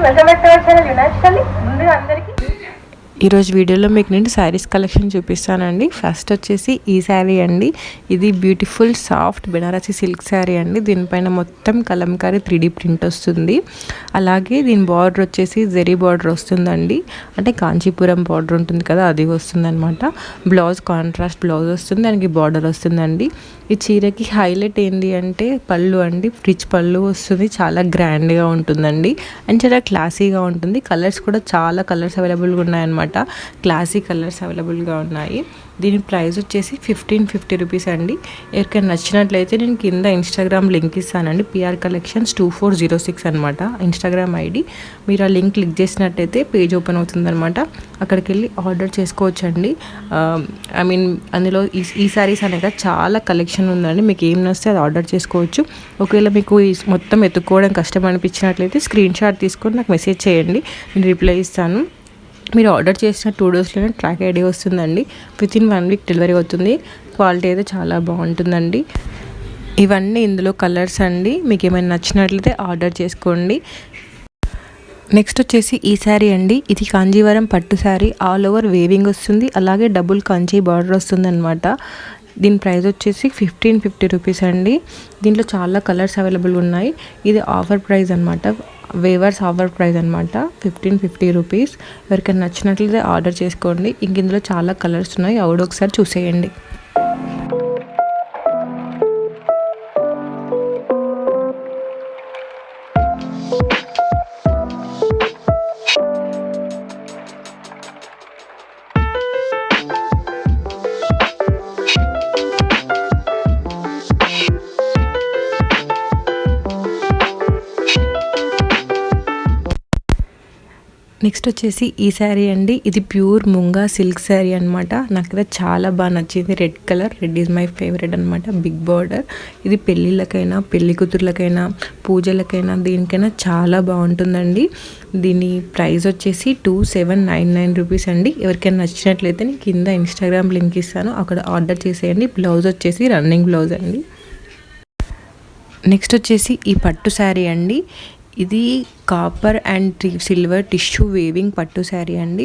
Welcome back to our channel యునైట్లీ. ముందుగా అందరికీ ఈరోజు వీడియోలో మీకు నేను శారీస్ కలెక్షన్ చూపిస్తానండి. ఫస్ట్ వచ్చేసి ఈ శారీ అండి. ఇది beautiful soft Banarasi silk sari అండి. దీనిపైన మొత్తం కలంకారీ 3D ప్రింట్ వస్తుంది. అలాగే దీని బార్డర్ వచ్చేసి జెరీ బార్డర్ వస్తుందండి. అంటే కాంచీపురం బార్డర్ ఉంటుంది కదా, అది వస్తుందన్నమాట. బ్లౌజ్ కాంట్రాస్ట్ బ్లౌజ్ వస్తుంది, దానికి బార్డర్ వస్తుందండి. ఈ చీరకి హైలైట్ ఏంటి అంటే పళ్ళు అండి. రిచ్ పళ్ళు వస్తుంది, చాలా గ్రాండ్గా ఉంటుందండి అండ్ చాలా క్లాసీగా ఉంటుంది. కలర్స్ కూడా చాలా కలర్స్ అవైలబుల్గా ఉన్నాయన్నమాట. క్లాసీ కలర్స్ అవైలబుల్గా ఉన్నాయి. దీని ప్రైస్ వచ్చేసి 1550 రూపీస్ అండి. ఎవరికైనా నచ్చినట్లయితే నేను కింద ఇన్స్టాగ్రామ్ లింక్ ఇస్తానండి. PR Collections 2406 అనమాట ఇన్స్టాగ్రామ్ ఐడి. మీరు ఆ లింక్ క్లిక్ చేసినట్టయితే పేజ్ ఓపెన్ అవుతుందన్నమాట. అక్కడికి వెళ్ళి ఆర్డర్ చేసుకోవచ్చండి. ఐ మీన్ అందులో ఈ సారీస్ అనేది చాలా కలెక్షన్ ఉందండి. మీకు ఏం నచ్చితే అది ఆర్డర్ చేసుకోవచ్చు. ఒకవేళ మీకు మొత్తం ఎత్తుక్కోవడం కష్టం అనిపించినట్లయితే స్క్రీన్ షాట్ తీసుకొని నాకు మెసేజ్ చేయండి, నేను రిప్లై ఇస్తాను. మీరు ఆర్డర్ చేసిన 2 డేస్లోనే ట్రాక్ ఐడి వస్తుందండి. వితిన్ 1 వీక్ డెలివరీ అవుతుంది. క్వాలిటీ అయితే చాలా బాగుంటుందండి. ఇవన్నీ ఇందులో కలర్స్ అండి. మీకు ఏమైనా నచ్చినట్లయితే ఆర్డర్ చేసుకోండి. నెక్స్ట్ వచ్చేసి ఈ శారీ అండి. ఇది కాంజీవరం పట్టు శారీ. ఆల్ ఓవర్ వేవింగ్ వస్తుంది, అలాగే డబుల్ కాంచీ బార్డర్ వస్తుంది అనమాట. దీని ప్రైస్ వచ్చేసి 1550 రూపీస్ అండి. దీంట్లో చాలా కలర్స్ అవైలబుల్ ఉన్నాయి. ఇది ఆఫర్ ప్రైస్ అనమాట, వేవర్స్ ఆఫర్ ప్రైస్ అనమాట, 1550 రూపీస్. ఎవరికైనా నచ్చినట్లయితే ఆర్డర్ చేసుకోండి. ఇంక ఇందులో చాలా కలర్స్ ఉన్నాయి, అవి ఒకసారి చూసేయండి. నెక్స్ట్ వచ్చేసి ఈ శారీ అండి. ఇది ప్యూర్ ముంగా సిల్క్ శారీ అనమాట. నాకు అయితే చాలా బాగా నచ్చింది. Red colour, red is my favourite అనమాట. Big border. ఇది పెళ్ళిళ్ళకైనా, పెళ్లి కూతుర్లకైనా, పూజలకైనా, దీనికైనా చాలా బాగుంటుందండి. దీని ప్రైస్ వచ్చేసి 2799 రూపీస్ అండి. ఎవరికైనా నచ్చినట్లయితే నేను కింద ఇన్స్టాగ్రామ్ లింక్ ఇస్తాను, అక్కడ ఆర్డర్ చేసేయండి. బ్లౌజ్ వచ్చేసి రన్నింగ్ బ్లౌజ్ అండి. నెక్స్ట్ వచ్చేసి ఈ పట్టు శారీ అండి. ఇది copper and silver tissue weaving పట్టు శారీ అండి.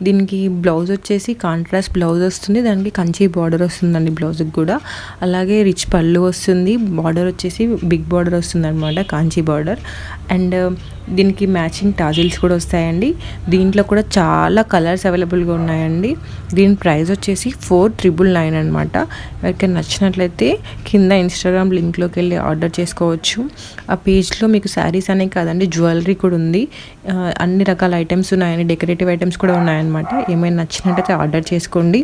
దీనికి బ్లౌజ్ వచ్చేసి కాంట్రాస్ట్ బ్లౌజ్ వస్తుంది, దానికి కంచి బార్డర్ వస్తుందండి బ్లౌజ్కి కూడా. అలాగే రిచ్ పళ్ళు వస్తుంది, బార్డర్ వచ్చేసి బిగ్ బార్డర్ వస్తుంది అనమాట, కాంచి బార్డర్. అండ్ దీనికి మ్యాచింగ్ టాజిల్స్ కూడా వస్తాయండి. దీంట్లో కూడా చాలా కలర్స్ అవైలబుల్గా ఉన్నాయండి. దీని ప్రైస్ వచ్చేసి 4999 అనమాట. ఎవరికైనా నచ్చినట్లయితే కింద ఇన్స్టాగ్రామ్ లింక్లోకి వెళ్ళి ఆర్డర్ చేసుకోవచ్చు. ఆ పేజ్లో మీకు శారీస్ అనే కాదండి, జ్యువెలరీ కూడా ఉంది. అన్ని రకాల ఐటమ్స్ ఉన్నాయండి, డెకరేటివ్ ఐటమ్స్ కూడా ఉన్నాయన్నమాట. ఏమైనా నచ్చినట్టయితే ఆర్డర్ చేసుకోండి.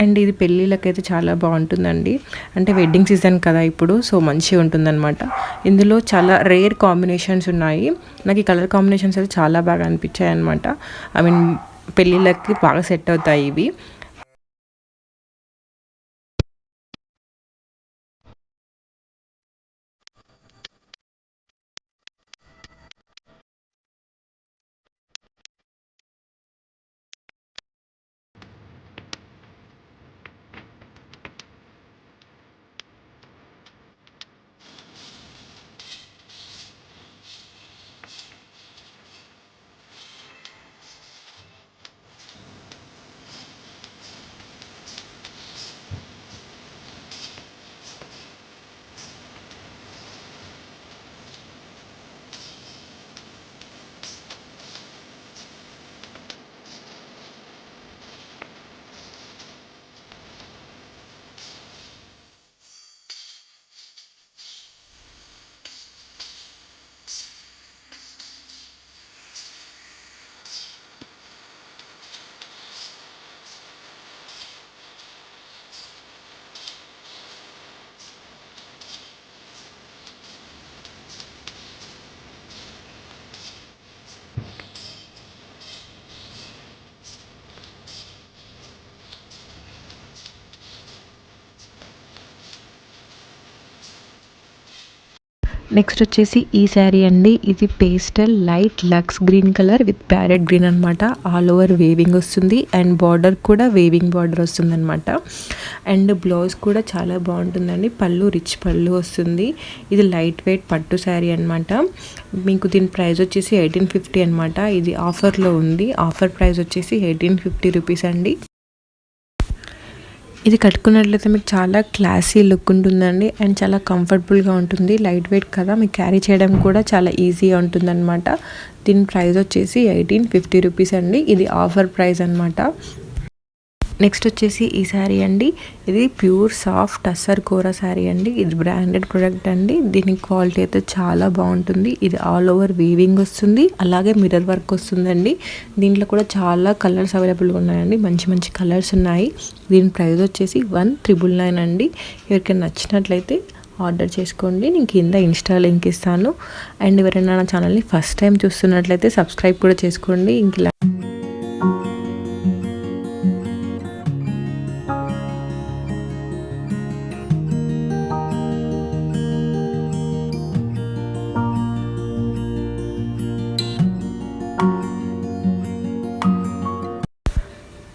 అండ్ ఇది పెళ్ళిళ్ళకైతే చాలా బాగుంటుందండి. అంటే వెడ్డింగ్ సీజన్ కదా ఇప్పుడు, సో మంచిగా ఉంటుందన్నమాట. ఇందులో చాలా రేర్ కాంబినేషన్స్ ఉన్నాయి. నాకు ఈ కలర్ కాంబినేషన్స్ అయితే చాలా బాగా అనిపించాయి అనమాట. ఐ మీన్ పెళ్ళిళ్ళకి బాగా సెట్ అవుతాయి ఇవి. నెక్స్ట్ వచ్చేసి ఈ శారీ అండి. ఇది పేస్టల్ లైట్ లక్స్ green colour with parrot green అనమాట. ఆల్ ఓవర్ వేవింగ్ వస్తుంది అండ్ బార్డర్ కూడా వేవింగ్ బార్డర్ వస్తుంది అనమాట. అండ్ బ్లౌజ్ కూడా చాలా బాగుంటుందండి. పళ్ళు రిచ్ పళ్ళు వస్తుంది. ఇది లైట్ వెయిట్ పట్టు శారీ అనమాట. మీకు దీని ప్రైస్ వచ్చేసి 1850 అనమాట. ఇది ఆఫర్లో ఉంది. ఆఫర్ ప్రైస్ వచ్చేసి 1850 రూపీస్ అండి. ఇది కట్టుకున్నట్లయితే మీకు చాలా క్లాసీ లుక్ ఉంటుందండి అండ్ చాలా కంఫర్టబుల్గా ఉంటుంది. లైట్ వెయిట్ కదా, మీకు క్యారీ చేయడం కూడా చాలా ఈజీగా ఉంటుందన్నమాట. దీని ప్రైస్ వచ్చేసి 1850 రూపీస్ అండి. ఇది ఆఫర్ ప్రైస్ అనమాట. నెక్స్ట్ వచ్చేసి ఈ శారీ అండి. ఇది ప్యూర్ సాఫ్ట్ టస్సర్ కోరా శారీ అండి. ఇది బ్రాండెడ్ ప్రొడక్ట్ అండి. దీని క్వాలిటీ అయితే చాలా బాగుంటుంది. ఇది ఆల్ ఓవర్ వీవింగ్ వస్తుంది, అలాగే మిర్రర్ వర్క్ వస్తుందండి. దీంట్లో కూడా చాలా కలర్స్ అవైలబుల్గా ఉన్నాయండి. మంచి మంచి కలర్స్ ఉన్నాయి. దీని ప్రైస్ వచ్చేసి 1999 అండి. ఎవరికైనా నచ్చినట్లయితే ఆర్డర్ చేసుకోండి. నేను కింద ఇన్స్టా లింక్ ఇస్తాను. అండ్ ఎవరైనా నా ఛానల్ని ఫస్ట్ టైం చూస్తున్నట్లయితే సబ్స్క్రైబ్ కూడా చేసుకోండి. ఇంక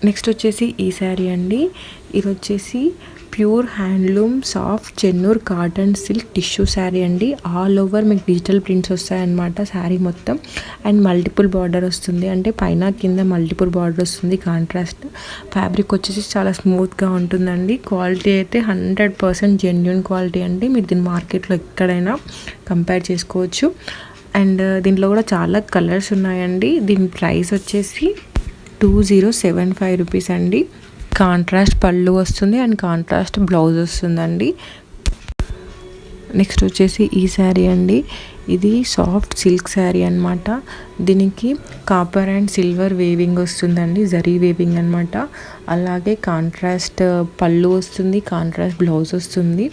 నెక్స్ట్ వచ్చేసి ఈ శారీ అండి. ఇది వచ్చేసి pure handloom soft Chennur cotton silk tissue sari అండి. ఆల్ ఓవర్ మీకు డిజిటల్ ప్రింట్స్ వస్తాయన్నమాట శారీ మొత్తం. అండ్ మల్టిపుల్ బార్డర్ వస్తుంది, అంటే పైన కింద మల్టిపుల్ బార్డర్ వస్తుంది. కాంట్రాస్ట్ ఫ్యాబ్రిక్ వచ్చేసి చాలా స్మూత్గా ఉంటుందండి. క్వాలిటీ అయితే 100% జెన్యూన్ క్వాలిటీ అండి. మీరు దీన్ని మార్కెట్లో ఎక్కడైనా కంపేర్ చేసుకోవచ్చు. అండ్ దీంట్లో కూడా చాలా కలర్స్ ఉన్నాయండి. దీని ప్రైస్ వచ్చేసి 2075 రూపీస్ అండి. కాంట్రాస్ట్ పళ్ళు వస్తుంది అండ్ కాంట్రాస్ట్ బ్లౌజ్ వస్తుందండి. నెక్స్ట్ వచ్చేసి ఈ శారీ అండి. ఇది సాఫ్ట్ సిల్క్ శారీ అనమాట. దీనికి కాపర్ అండ్ సిల్వర్ వేవింగ్ వస్తుందండి, జరీ వేవింగ్ అనమాట. అలాగే కాంట్రాస్ట్ పళ్ళు వస్తుంది, కాంట్రాస్ట్ బ్లౌజ్ వస్తుంది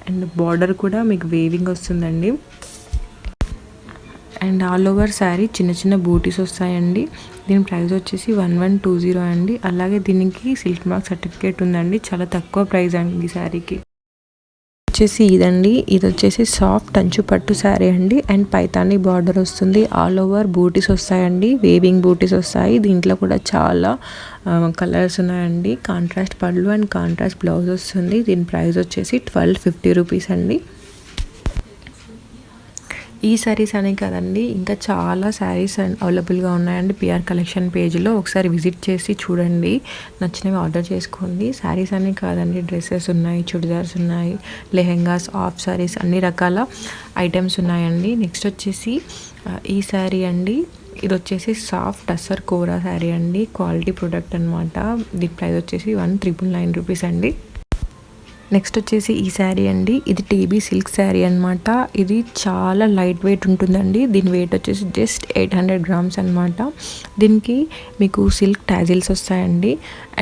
అండ్ బార్డర్ కూడా మీకు వేవింగ్ వస్తుందండి. అండ్ ఆల్ ఓవర్ శారీ చిన్న చిన్న బూటీస్ వస్తాయండి. దీని ప్రైస్ వచ్చేసి 1120 అండి. అలాగే దీనికి సిల్క్ మార్క్ సర్టిఫికేట్ ఉందండి. చాలా తక్కువ ప్రైస్ అండి ఈ శారీకి. వచ్చేసి ఇదండి. ఇది వచ్చేసి సాఫ్ట్ అంచు పట్టు శారీ అండి. అండ్ పైతాని బార్డర్ వస్తుంది. ఆల్ ఓవర్ బూటీస్ వస్తాయండి, వేవింగ్ బూటీస్ వస్తాయి. దీంట్లో కూడా చాలా కలర్స్ ఉన్నాయండి. కాంట్రాస్ట్ పళ్ళు అండ్ కాంట్రాస్ట్ బ్లౌజ్ వస్తుంది. దీని ప్రైస్ వచ్చేసి 1250 రూపీస్ అండి. ఈ శారీస్ అనే కదండి, ఇంకా చాలా శారీస్ అవైలబుల్గా ఉన్నాయండి పిఆర్ కలెక్షన్ పేజ్లో. ఒకసారి విజిట్ చేసి చూడండి, నచ్చినవి ఆర్డర్ చేసుకోండి. శారీస్ అనే కాదండి, డ్రెస్సెస్ ఉన్నాయి, చుడిదార్స్ ఉన్నాయి, లెహెంగాస్, ఆఫ్ శారీస్, అన్ని రకాల ఐటమ్స్ ఉన్నాయండి. నెక్స్ట్ వచ్చేసి ఈ శారీ అండి. ఇది వచ్చేసి సాఫ్ట్ టస్సర్ కోరా శారీ అండి. క్వాలిటీ ప్రొడక్ట్ అనమాట. దీని ప్రైస్ వచ్చేసి 1999 రూపీస్ అండి. నెక్స్ట్ వచ్చేసి ఈ శారీ అండి. ఇది టీబీ సిల్క్ శారీ అనమాట. ఇది చాలా లైట్ వెయిట్ ఉంటుందండి. దీని వెయిట్ వచ్చేసి జస్ట్ 800 గ్రామ్స్ అనమాట. దీనికి మీకు సిల్క్ టాజిల్స్ వస్తాయండి.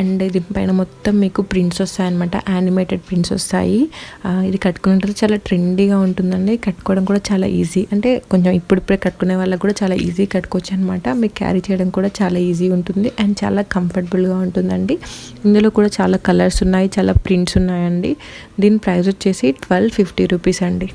అండ్ దీనిపైన మొత్తం మీకు ప్రింట్స్ వస్తాయన్నమాట, యానిమేటెడ్ ప్రింట్స్ వస్తాయి. ఇది కట్టుకున్నట్టు చాలా ట్రెండీగా ఉంటుందండి. కట్టుకోవడం కూడా చాలా ఈజీ, అంటే కొంచెం ఇప్పుడిప్పుడే కట్టుకునే వాళ్ళకి కూడా చాలా ఈజీ కట్టుకోవచ్చు అనమాట. మీకు క్యారీ చేయడం కూడా చాలా ఈజీ ఉంటుంది అండ్ చాలా కంఫర్టబుల్గా ఉంటుందండి. ఇందులో కూడా చాలా కలర్స్ ఉన్నాయి, చాలా ప్రింట్స్ ఉన్నాయండి. దీని ప్రైస్ వచ్చేసి 1250 రూపీస్ అండి.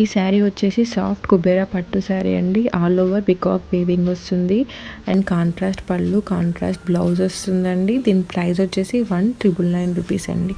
ఈ శారీ వచ్చేసి సాఫ్ట్ కుబేరా పట్టు శారీ అండి. ఆల్ ఓవర్ పికాక్ వేవింగ్ వస్తుంది అండ్ కాంట్రాస్ట్ పళ్ళు, కాంట్రాస్ట్ బ్లౌజ్ వస్తుందండి. దీని ప్రైస్ వచ్చేసి 1999 రూపీస్ అండి.